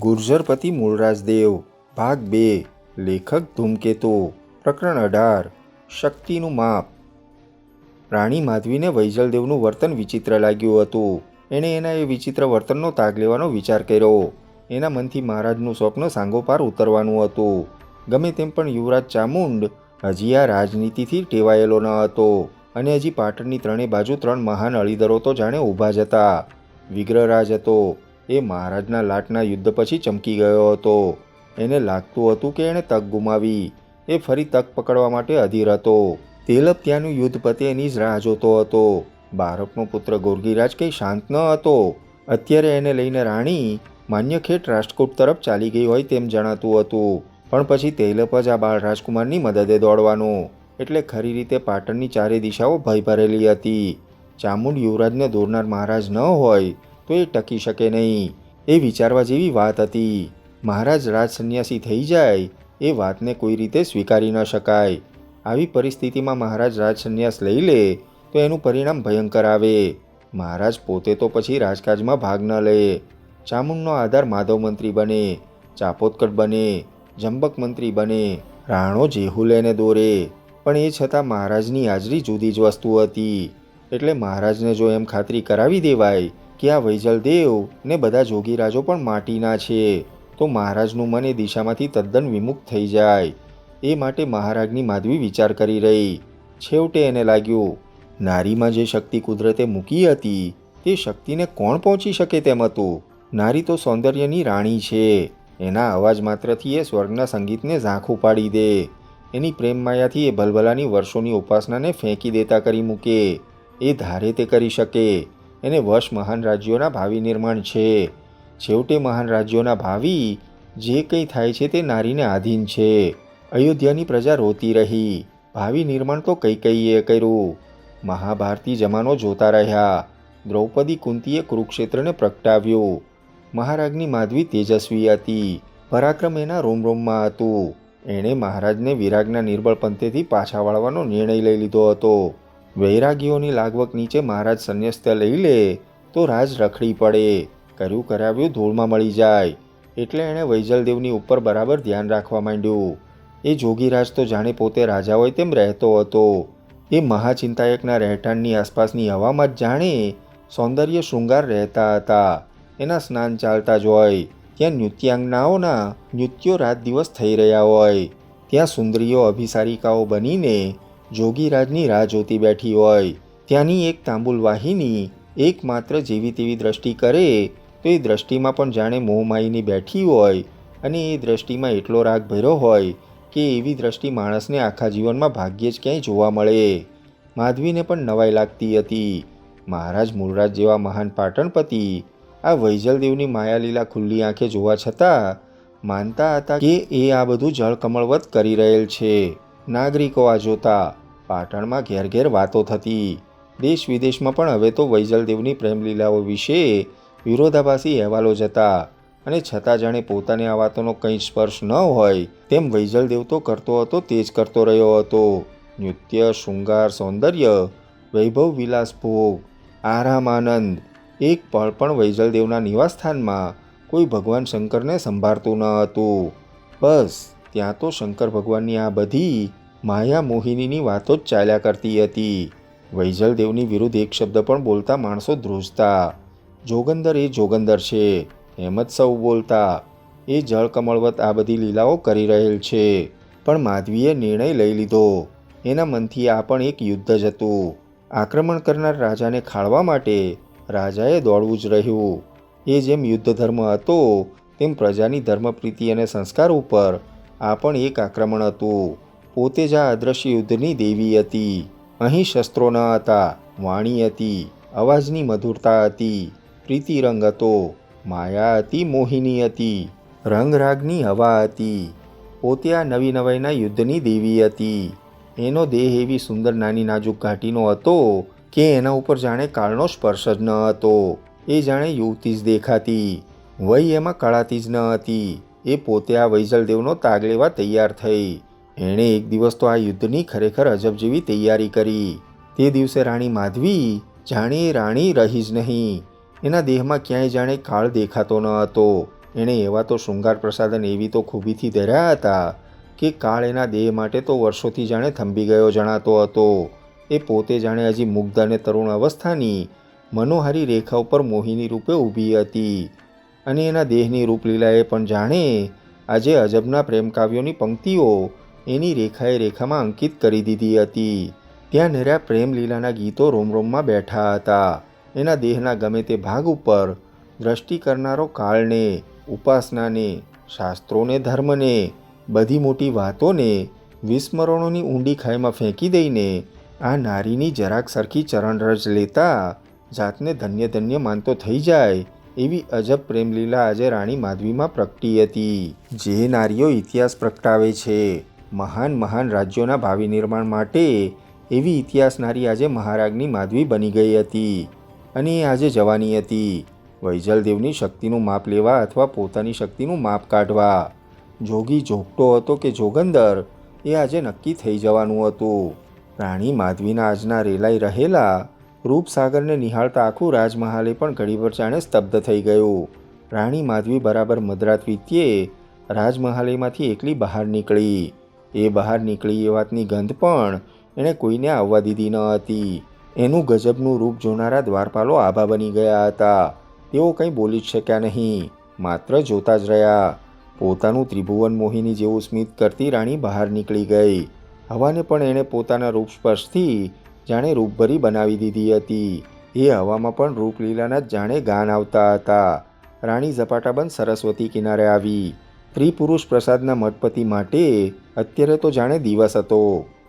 ગુર્જરપતિ મૂળરાજદેવ ભાગ 2 લેખક ધૂમકેતુ પ્રકરણ 18 શક્તિનું માપ. રાણી માધવીને વૈજલદેવનું વર્તન વિચિત્ર લાગ્યું હતું. એણે એના એ વિચિત્ર વર્તનનો તાગ લેવાનો વિચાર કર્યો. એના મનથી મહારાજનું સ્વપ્ન સાંગોપાર ઉતરવાનું હતું. ગમે તેમ પણ યુવરાજ ચામુંડ હજી આ રાજનીતિથી ટેવાયેલો ન હતો અને હજી પાટણની ત્રણેય બાજુ 3 મહાન અળીદરો તો જાણે ઊભા જ હતા. વિગ્રહરાજ હતો. એ મહારાજના લાટના યુદ્ધ પછી ચમકી ગયો હતો. એને લાગતું હતું કે એણે તક ગુમાવી. એ ફરી તક પકડવા માટે અધીર હતો. તેલપ ત્યાંનું યુદ્ધ પતે એની જ રાહ જોતો હતો. બારપનો પુત્ર ગોર્ગીરાજ કંઈ શાંત ન હતો. અત્યારે એને લઈને રાણી માન્યખેટ રાજકોટ તરફ ચાલી ગઈ હોય તેમ જણાતું હતું. પણ પછી તેલપ જ આ બાળ રાજકુમારની મદદે દોડવાનું. એટલે ખરી રીતે પાટણની ચારે દિશાઓ ભય ભરેલી હતી. ચામુંડ યુવરાજને દોરનાર મહારાજ ન હોય તો એ ટકી શકે નહીં. એ વિચારવા જેવી વાત હતી. મહારાજ રાજ સંન્યાસી થઈ જાય એ વાતને કોઈ રીતે સ્વીકારી ન શકાય. આવી પરિસ્થિતિમાં મહારાજ રાજ સંન્યાસ લઈ લે તો એનું પરિણામ ભયંકર આવે. મહારાજ પોતે તો પછી રાજકાજમાં ભાગ ન લે. ચામુંડનો આધાર માધવ મંત્રી બને, ચાપોદકટ બને, જંબક મંત્રી બને, રાણો જેહુલેને દોરે. પણ એ છતાં મહારાજની હાજરી જુદી જ વસ્તુ હતી. એટલે મહારાજને જો એમ ખાતરી કરાવી દેવાય કે આ વૈજલદેવ ને બધા જોગીરાજો પણ માટીના છે તો મહારાજનું મન એ દિશામાંથી તદ્દન વિમુખ થઈ જાય. એ માટે મહારાજની માધવી વિચાર કરી રહી. છેવટે એને લાગ્યું નારીમાં જે શક્તિ કુદરતે મૂકી હતી તે શક્તિને કોણ પહોંચી શકે તેમ હતું. નારી તો સૌંદર્યની રાણી છે. એના અવાજ માત્રથી એ સ્વર્ગના સંગીતને ઝાંખું પાડી દે. એની પ્રેમ માયાથી એ ભલભલાની વર્ષોની ઉપાસનાને ફેંકી દેતા કરી મૂકે. એ ધારે તે કરી શકે. એને વશ મહાન રાજ્યોના ભાવિ નિર્માણ છે. છેવટે મહાન રાજ્યોના ભાવિ જે કંઈ થાય છે તે નારીને આધીન છે. અયોધ્યાની પ્રજા રોતી રહી. ભાવિ નિર્માણ તો કૈકેયીએ કર્યું. મહાભારતી જમાનો જોતા રહ્યા. દ્રૌપદી કુંતીએ કુરુક્ષેત્રને પ્રગટાવ્યું. મહારાજની માધવી તેજસ્વી હતી. પરાક્રમ એના રોમ રોમમાં હતું. એણે મહારાજને વિરાગના નિર્બળ પંથેથી પાછા વાળવાનો નિર્ણય લઈ લીધો હતો. વૈરાગીઓની લાગવક નીચે મહારાજ સંન્યસ્ત લઈ લે તો રાજ રખડી પડે. કર્યું કરાવ્યું ધૂળમાં મળી જાય. એટલે એણે વૈજલદેવની ઉપર બરાબર ધ્યાન રાખવા માંડ્યું. એ જોગીરાજ તો જાણે પોતે રાજા હોય તેમ રહેતો હતો. એ મહાચિંતાયકના રહેઠાણની આસપાસની હવામાં જ જાણે સૌંદર્ય શૃંગાર રહેતા હતા. એના સ્નાન ચાલતા જ હોય. ત્યાં નૃત્યાંગનાઓના નૃત્યો રાત દિવસ થઈ રહ્યા હોય. ત્યાં સુંદરીઓ અભિસારિકાઓ બનીને જોગીરાજની રાહ જોતી બેઠી હોય. ત્યાંની એક તાંબુલ વાહિની એકમાત્ર જેવી તેવી દ્રષ્ટિ કરે તો એ દ્રષ્ટિમાં પણ જાણે મોહમાયીની બેઠી હોય અને એ દ્રષ્ટિમાં એટલો રાગ ભર્યો હોય કે એવી દ્રષ્ટિ માણસને આખા જીવનમાં ભાગ્યે જ ક્યાંય જોવા મળે. માધવીને પણ નવાઈ લાગતી હતી. મહારાજ મૂળરાજ જેવા મહાન પાટણપતિ આ વૈજલદેવની માયાલીલા ખુલ્લી આંખે જોવા છતાં માનતા હતા કે એ આ બધું જળકમળવત કરી રહેલ છે. નાગરિકો આ જોતા. પાટણમાં ઘેર ઘેર વાતો થતી. દેશ વિદેશમાં પણ હવે તો વૈજલદેવની પ્રેમલીલાઓ વિશે વિરોધાભાસી અહેવાલો જતા અને છતાં જાણે પોતાને આ વાતોનો કંઈ સ્પર્શ ન હોય તેમ વૈજલદેવ તો કરતો હતો તે જ કરતો રહ્યો હતો. નૃત્ય, શૃંગાર, સૌંદર્ય, વૈભવ, વિલાસ, ભોગ, આરામ, આનંદ. એક પળ પણ વૈજલદેવના નિવાસસ્થાનમાં કોઈ ભગવાન શંકરને સંભાળતું ન હતું. બસ ત્યાં તો શંકર ભગવાનની આ બધી માયા મોહિનીની વાતો જ ચાલ્યા કરતી હતી. વૈજલદેવની વિરુદ્ધ એક શબ્દ પણ બોલતા માણસો ધ્રુજતા. જોગંદર એ જોગંદર છે એમ જ સૌ બોલતા. એ જળકમળવત આ બધી લીલાઓ કરી રહેલ છે. પણ માધવીએ નિર્ણય લઈ લીધો. એના મનથી આ પણ એક યુદ્ધ જ હતું. આક્રમણ કરનાર રાજાને ખાળવા માટે રાજાએ દોડવું જ રહ્યું. એ જેમ યુદ્ધ ધર્મ હતો તેમ પ્રજાની ધર્મપ્રીતિ અને સંસ્કાર ઉપર આ પણ એક આક્રમણ હતું. પોતે જ આ અદ્રશ્ય યુદ્ધની દેવી હતી. અહીં શસ્ત્રો ન હતા, વાણી હતી, અવાજની મધુરતા હતી, પ્રીતિરંગ હતો, માયા હતી, મોહિની હતી, રંગરાગની હવા હતી. પોતે આ નવી નવાઈના યુદ્ધની દેવી હતી. એનો દેહ એવી સુંદર નાની નાજુક ઘાટીનો હતો કે એના ઉપર જાણે કાળનો સ્પર્શ જ ન હતો. એ જાણે યુવતી જ દેખાતી. વય એમાં કળાતી જ ન હતી. એ પોતે આ વૈજલદેવનો તાગ લેવા તૈયાર થઈ. એણે એક દિવસ તો આ યુદ્ધની ખરેખર અજબ જેવી તૈયારી કરી. તે દિવસે રાણી માધવી જાણે એ રાણી રહી જ નહીં. એના દેહમાં ક્યાંય જાણે કાળ દેખાતો ન હતો. એણે એવા તો શૃંગાર પ્રસાદન એવી તો ખૂબીથી ધર્યા હતા કે કાળ એના દેહ માટે તો વર્ષોથી જાણે થંભી ગયો જણાતો હતો. એ પોતે જાણે હજી મુગ્ધ અને તરુણ અવસ્થાની મનોહારી રેખા ઉપર મોહિની રૂપે ઊભી હતી અને એના દેહની રૂપલીલાએ પણ જાણે આજે અજબના પ્રેમકાવ્યોની પંક્તિઓ એની રેખાએ રેખામાં અંકિત કરી દીધી હતી. ત્યાં નર્યા પ્રેમલીલાના ગીતો રોમરોમમાં બેઠા હતા. એના દેહના ગમે તે ભાગ ઉપર દ્રષ્ટિ કરનારો કાળને, ઉપાસનાને, શાસ્ત્રોને, ધર્મને, બધી મોટી વાતોને વિસ્મરણોની ઊંડી ખાઈમાં ફેંકી દઈને આ નારીની જરાક સરખી ચરણરજ લેતા જાતને ધન્ય ધન્ય માનતો થઈ જાય એવી અજબ પ્રેમલીલા આજે રાણી માધવીમાં પ્રગટી હતી. જે નારીઓ ઇતિહાસ પ્રગટાવે છે મહાન મહાન રાજ્યોના ભાવિ નિર્માણ માટે, એવી ઇતિહાસ નારી આજે મહારાજની માધવી બની ગઈ હતી અને એ આજે જવાની હતી વૈજલદેવની શક્તિનું માપ લેવા અથવા પોતાની શક્તિનું માપ કાઢવા. જોગી જોગતો હતો કે જોગંદર એ આજે નક્કી થઈ જવાનું હતું. રાણી માધવીના આજના રેલાઈ રહેલા રૂપસાગરને નિહાળતા આખું રાજમહાલે પણ ઘડીભર જાણે સ્તબ્ધ થઈ ગયું. રાણી માધવી બરાબર મધરાત વીત્યે રાજમહાલેમાંથી એકલી બહાર નીકળી. એ બહાર નીકળી એ વાતની ગંધ પણ એણે કોઈને આવવા દીધી ન હતી. એનું ગજબનું રૂપ જોનારા દ્વારપાલો આભા બની ગયા હતા. તેઓ કંઈ બોલી જ શક્યા નહીં, માત્ર જોતા જ રહ્યા. પોતાનું ત્રિભુવન મોહિની જેવું સ્મિત કરતી રાણી બહાર નીકળી ગઈ. હવાને પણ એણે પોતાના રૂપ સ્પર્શથી જાણે રૂપભરી બનાવી દીધી હતી. એ હવામાં પણ રૂપલીલાના જ જાણે ગાન આવતા હતા. રાણી ઝપાટાબંધ સરસ્વતી કિનારે આવી. સ્ત્રી પુરુષ પ્રસાદના મઠપતિ માટે અત્યારે તો જાણે દિવસ હતો.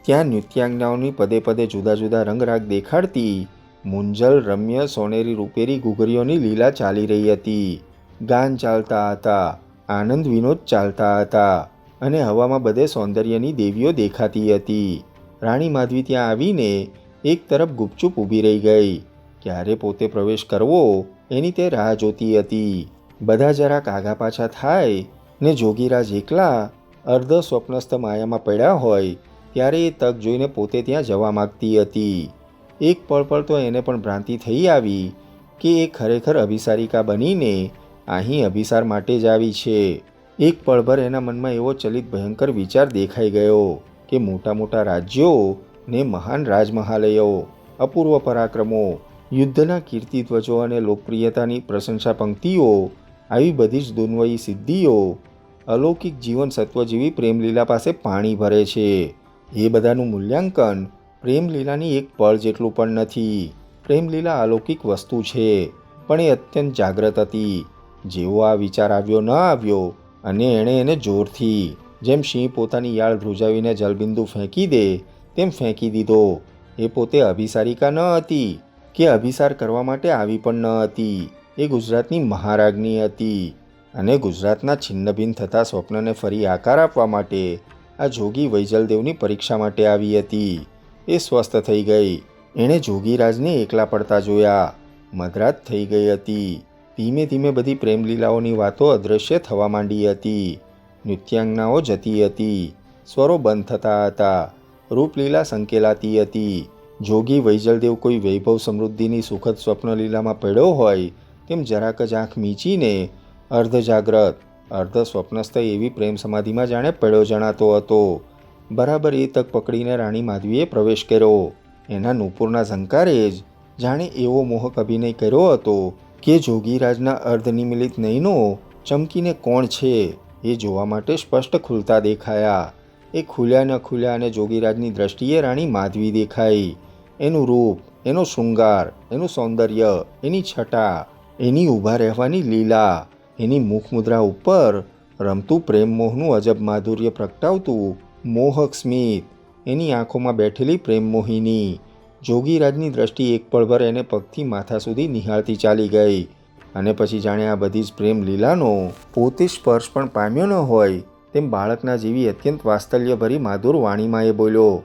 ત્યાં નૃત્યાંગનાઓની પદે પદે જુદા જુદા રંગરાગ દેખાડતી મુંજલ રમ્ય સોનેરી રૂપેરી ઘૂઘરીઓની લીલા ચાલી રહી હતી. ગાન ચાલતા હતા, આનંદ વિનોદ ચાલતા હતા અને હવામાં બધે સૌંદર્યની દેવીઓ દેખાતી હતી. રાણી માધવી ત્યાં આવીને એક તરફ ગુપચુપ ઊભી રહી ગઈ. ક્યારે પોતે પ્રવેશ કરવો એની તે રાહ જોતી હતી. બધા જરાક આગા પાછા થાય ને જોગીરાજ એકલા અર્ધ સ્વપ્નસ્થ માયામાં પડ્યા હોય ત્યારે એ તક જોઈને પોતે ત્યાં જવા માગતી હતી. એક પળ તો એને પણ ભ્રાંતિ થઈ આવી કે એ ખરેખર અભિસારિકા બનીને અહીં અભિસાર માટે જ આવી છે. એક પળભર એના મનમાં એવો ચલિત ભયંકર વિચાર દેખાઈ ગયો કે મોટા મોટા રાજ્યો ને મહાન રાજમહાલયો, અપૂર્વ પરાક્રમો, યુદ્ધના કીર્તિધ્વજો અને લોકપ્રિયતાની પ્રશંસા પંક્તિઓ, આવી બધી જ દુન્વયી સિદ્ધિઓ અલૌકિક જીવન સત્વ જેવી પ્રેમલીલા પાસે પાણી ભરે છે. એ બધાનું મૂલ્યાંકન પ્રેમલીલાની એક પળ જેટલું પણ નથી. પ્રેમલીલા અલૌકિક વસ્તુ છે પણ એ અત્યંત જાગ્રત હતી. જેવો આ વિચાર આવ્યો ન આવ્યો અને એણે એને જોરથી, જેમ સિંહ પોતાની યાળ ધ્રુજાવીને જલબિંદુ ફેંકી દે તેમ ફેંકી દીધો. એ પોતે અભિસારિકા ન હતી કે અભિસાર કરવા માટે આવી પણ ન હતી. એ ગુજરાતની મહારાજ્ઞી હતી અને ગુજરાતના છિન્નભિન્ન થતા સ્વપ્નને ફરી આકાર આપવા માટે આ જોગી વૈજલદેવની પરીક્ષા માટે આવી હતી. એ સ્વસ્થ થઈ ગઈ. એણે જોગીરાજને એકલા પડતા જોયા. મધરાત થઈ ગઈ હતી. ધીમે ધીમે બધી પ્રેમલીલાઓની વાતો અદૃશ્ય થવા માંડી હતી. નૃત્યાંગનાઓ જતી હતી, સ્વરો બંધ થતા હતા, રૂપલીલા સંકેલાતી હતી. જોગી વૈજલદેવ કોઈ વૈભવ સમૃદ્ધિની સુખદ સ્વપ્નલીલામાં પડ્યો હોય તેમ જરાક જ આંખ મીચીને અર્ધ જાગ્રત અર્ધ સ્વપ્નસ્થ એવી પ્રેમ સમાધિમાં જાણે પડ્યો જણાતો હતો. બરાબર એ તક પકડીને રાણી માધવીએ પ્રવેશ કર્યો. એના નુપુરના ઝંકારે જ જાણે એવો મોહક અભિનય કર્યો હતો કે જોગીરાજના અર્ધનિમિલિત નયનો ચમકીને કોણ છે એ જોવા માટે સ્પષ્ટ ખુલતા દેખાયા. એ ખુલ્યા ન ખુલ્યા અને જોગીરાજની દ્રષ્ટિએ રાણી માધવી દેખાઈ. એનું રૂપ, એનો શૃંગાર, એનું સૌંદર્ય, એની છટા, એની ઊભા રહેવાની લીલા, એની મુખમુદ્રા ઉપર રમતું પ્રેમમોહનું અજબ માધુર્ય પ્રગટાવતું મોહક સ્મિત, એની આંખોમાં બેઠેલી પ્રેમમોહિની. જોગીરાજની દ્રષ્ટિ એક પળભર એને પગથી માથા સુધી નિહાળતી ચાલી ગઈ અને પછી જાણે આ બધી જ પ્રેમ લીલાનો પોતે સ્પર્શ પણ પામ્યો ન હોય તેમ બાળકના જેવી અત્યંત વાત્સલ્યભરી માધુર વાણીમાં એ બોલ્યો,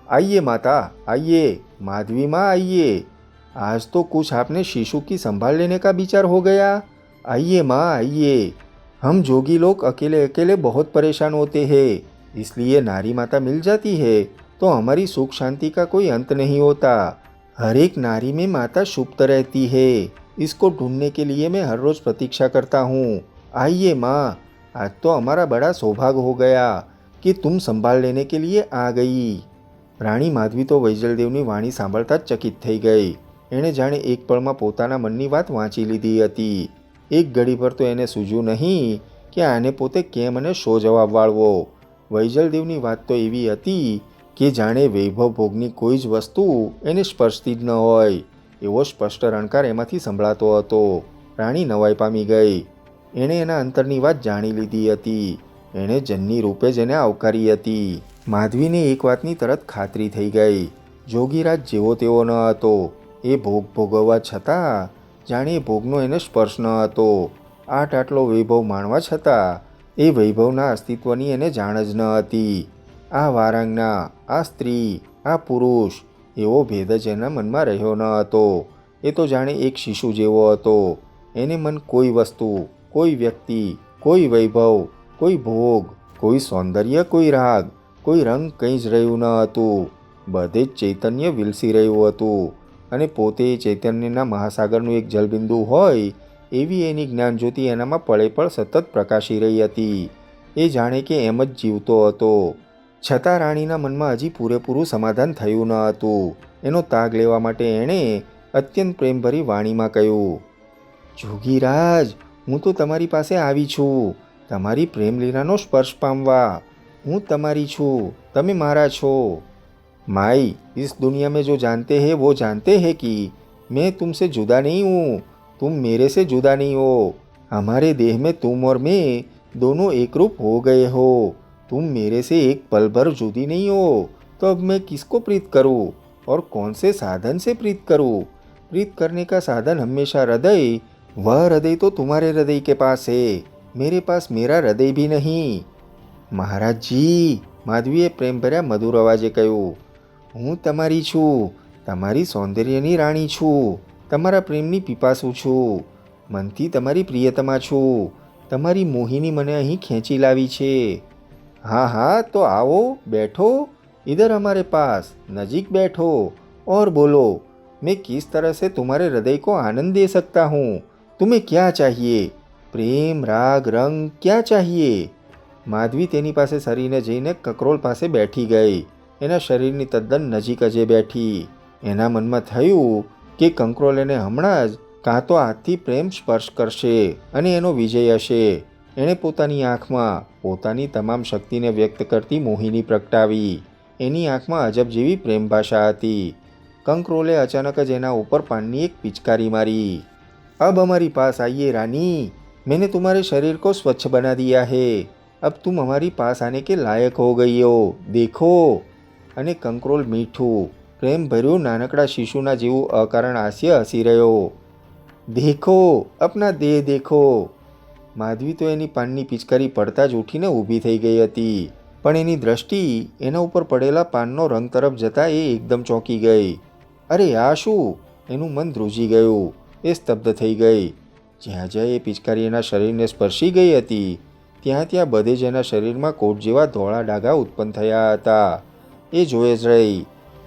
આइए माता आइए, माधवी माँ आइए, आज तो कुछ आपने शिशु की संभाल लेने का विचार हो गया। आइए माँ आइए, हम जोगी लोग अकेले अकेले बहुत परेशान होते हैं, इसलिए नारी माता मिल जाती है तो हमारी सुख शांति का कोई अंत नहीं होता। हर एक नारी में माता सुप्त रहती है, इसको ढूंढने के लिए मैं हर रोज़ प्रतीक्षा करता हूँ। आइए माँ, आज तो हमारा बड़ा सौभाग्य हो गया कि तुम संभाल लेने के लिए आ गई. રાણી માધવી તો વૈજલદેવની વાણી સાંભળતા જ ચકિત થઈ ગઈ. એણે જાણે એક પળમાં પોતાના મનની વાત વાંચી લીધી હતી. એક ઘડી પર તો એને સૂઝ્યું નહીં કે આને પોતે કેમ અને શો જવાબ વાળવો. વૈજલદેવની વાત તો એવી હતી કે જાણે વૈભવ ભોગની કોઈ જ વસ્તુ એને સ્પર્શતી જ ન હોય એવો સ્પષ્ટ રણકાર એમાંથી સંભળાતો હતો. રાણી નવાઈ પામી ગઈ. એણે એના અંતરની વાત જાણી લીધી હતી. એણે જનની રૂપે જ એને આવકારી હતી. માધવીને એક વાતની તરત ખાતરી થઈ ગઈ. જોગીરાજ જેવો તેવો ન હતો. એ ભોગ ભોગવવા છતાં જાણે એ ભોગનો એને સ્પર્શ ન હતો. આટલો વૈભવ માણવા છતાં એ વૈભવના અસ્તિત્વની એને જાણ જ ન હતી. આ વારાંગના, આ સ્ત્રી, આ પુરુષ એવો ભેદ જ એના મનમાં રહ્યો ન હતો. એ તો જાણે એક શિશુ જેવો હતો. એને મન કોઈ વસ્તુ, કોઈ વ્યક્તિ, કોઈ વૈભવ, કોઈ ભોગ, કોઈ સૌંદર્ય, કોઈ રાગ, કોઈ રંગ કંઈ જ રહ્યું ન હતું. બધે જ ચૈતન્ય વિલસી રહ્યું હતું અને પોતે ચૈતન્યના મહાસાગરનું એક જલબિંદુ હોય એવી એની જ્ઞાનજ્યોતિ એનામાં પળે પળ સતત પ્રકાશી રહી હતી. એ જાણે કે એમ જ જીવતો હતો. છતાં રાણીના મનમાં હજી પૂરેપૂરું સમાધાન થયું ન હતું. એનો તાગ લેવા માટે એણે અત્યંત પ્રેમભરી વાણીમાં કહ્યું, જોગીરાજ, હું તો તમારી પાસે આવી છું તમારી પ્રેમલીલાનો સ્પર્શ પામવા. હું તમારી છું, તમે મારા છો. माई, इस दुनिया में जो जानते हैं वो जानते हैं कि मैं तुमसे जुदा नहीं हूँ, तुम मेरे से जुदा नहीं हो. हमारे देह में तुम और मैं दोनों एक रूप हो गए हो. तुम मेरे से एक पल भर जुदी नहीं हो, तो अब मैं किसको प्रीत करूँ और कौन से साधन से प्रीत करूँ? प्रीत करने का साधन हमेशा हृदय, वह हृदय तो तुम्हारे हृदय के पास है, मेरे पास मेरा हृदय भी नहीं. महाराज जी, માધવીએ પ્રેમભર્યા મધુર અવાજે કહ્યું, હું તમારી છું, તમારી સૌંદર્યની રાણી છું, તમારા પ્રેમની પીપાસુ છું, મનથી તમારી પ્રિયતમા છું, તમારી મોહિની મને અહીં ખેંચી લાવી છે. हाँ हाँ, तो आओ, बैठो इधर हमारे पास, नजीक बैठो और बोलो, मैं किस तरह से तुम्हारे हृदय को आनंद दे सकता हूँ. तुम्हें क्या चाहिए? प्रेम, राग, रंग क्या चाहिए? માધવી તેની પાસે સરીને જઈને કકરોલ પાસે બેઠી ગઈ. એના શરીરની તદ્દન નજીક જ બેઠી. એના મનમાં થયું કે કંકરોલ એને હમણાં જ કાં તો હાથથી પ્રેમ સ્પર્શ કરશે અને એનો વિજય હશે. એણે પોતાની આંખમાં પોતાની તમામ શક્તિને વ્યક્ત કરતી મોહિની પ્રગટાવી. એની આંખમાં અજબ જેવી પ્રેમ ભાષા હતી. કંકરોલે અચાનક જ એના ઉપર પાનની એક પિચકારી મારી. अब हमारी पास आइए रानी, मैंने तुम्हारे शरीर को स्वच्छ बना दिया है, अब तुम हमारी पास आने के लायक हो गई हो, देखो. અને કંકરોલ મીઠું પ્રેમ ભર્યું નાનકડા શિશુના જેવું અકારણ હાસ્ય હસી રહ્યો. દેખો, અપના દેહ દેખો. માધવી તો એની પાનની પિચકારી પડતા જ ઉઠીને ઊભી થઈ ગઈ હતી. પણ એની દ્રષ્ટિ એના ઉપર પડેલા પાનનો રંગ તરફ જતાં એ એકદમ ચોંકી ગઈ. અરે આ શું? એનું મન ધ્રુજી ગયું. એ સ્તબ્ધ થઈ ગઈ. જ્યાં જ્યાં એ પિચકારી એના શરીરને સ્પર્શી ગઈ હતી ત્યાં ત્યાં બધે જ એના શરીરમાં કોટ જેવા ધોળા ડાઘા ઉત્પન્ન થયા હતા. એ જોઈ જ રહી.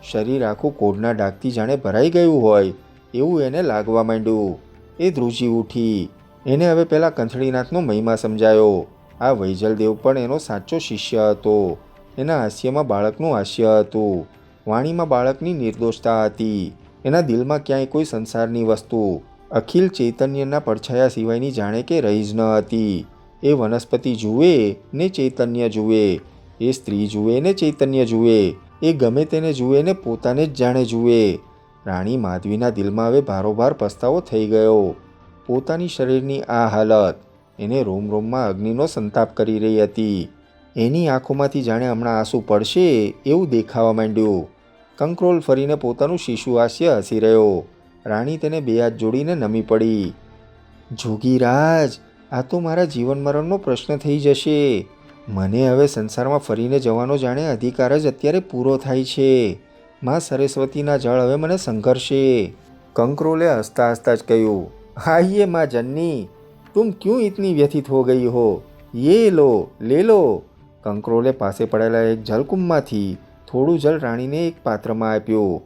શરીર આખું કોઢના ડાઘથી જાણે ભરાઈ ગયું હોય એવું એને લાગવા માંડ્યું. એ ધ્રુજી ઉઠી. એને હવે પેલા કંથળીનાથનો મહિમા સમજાયો. આ વૈજલદેવ પણ એનો સાચો શિષ્ય હતો. એના હાસ્યમાં બાળકનું હાસ્ય હતું. વાણીમાં બાળકની નિર્દોષતા હતી. એના દિલમાં ક્યાંય કોઈ સંસારની વસ્તુ, અખિલ ચૈતન્યના પડછાયા સિવાયની જાણે કે રહી જ ન હતી. એ વનસ્પતિ જુએ ને ચૈતન્ય જુએ, એ સ્ત્રી જુએ ને ચૈતન્ય જુએ, એ ગમે તેને જુએ ને પોતાને જ જાણે જુએ. રાણી માધવીના દિલમાં હવે ભારોભાર પસ્તાવો થઈ ગયો. પોતાની શરીરની આ હાલત એને રોમ રોમમાં અગ્નિનો સંતાપ કરી રહી હતી. એની આંખોમાંથી જાણે હમણાં આંસુ પડશે એવું દેખાવા માંડ્યું. કંકરોલ ફરીને પોતાનું શિશુ હાસ્ય હસી રહ્યો. રાણી તેને બે હાથ જોડીને નમી પડી. જોગીરાજ, આ તો મારા જીવન મરણનો પ્રશ્ન થઈ જશે. મને હવે સંસારમાં ફરીને જવાનો જાણે અધિકાર જ અત્યારે પૂરો થાય છે. માં સરસ્વતીના જળ હવે મને સંઘર્ષે. કંકરોલે હસતા હસતા જ કહ્યું, આइए माँ जन्नी, तुम क्यों इतनी व्यथित हो गई हो? ये लो, ले लो. કંકરોલે પાસે પડેલા એક જલકુંભમાંથી થોડું જલ રાણીને એક પાત્રમાં આપ્યું.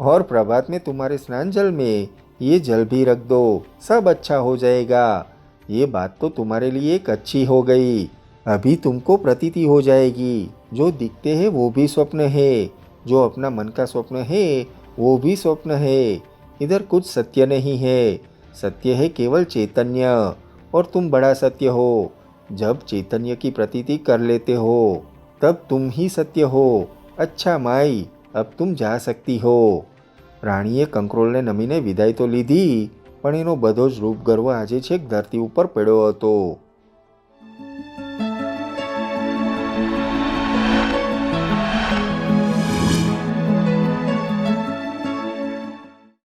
और प्रभात में तुम्हारे स्नान जल में ये जल भी रख दो, सब अच्छा हो जाएगा. ये बात तो तुम्हारे लिए एक अच्छी हो गई। अभी तुमको प्रतीति हो जाएगी, जो दिखते हैं वो भी स्वप्न है, जो अपना मन का स्वप्न है वो भी स्वप्न है। इधर कुछ सत्य नहीं है, सत्य है केवल चैतन्य, और तुम बड़ा सत्य हो। जब चैतन्य की प्रतीति कर लेते हो तब तुम ही सत्य हो। अच्छा माई, अब तुम जा सकती हो। રાણીએ કંકરોલને નમીને વિદાય તો લીધી, પણ એનો બધો જ રૂપગર્વ આજે છેક ધરતી ઉપર પડ્યો હતો.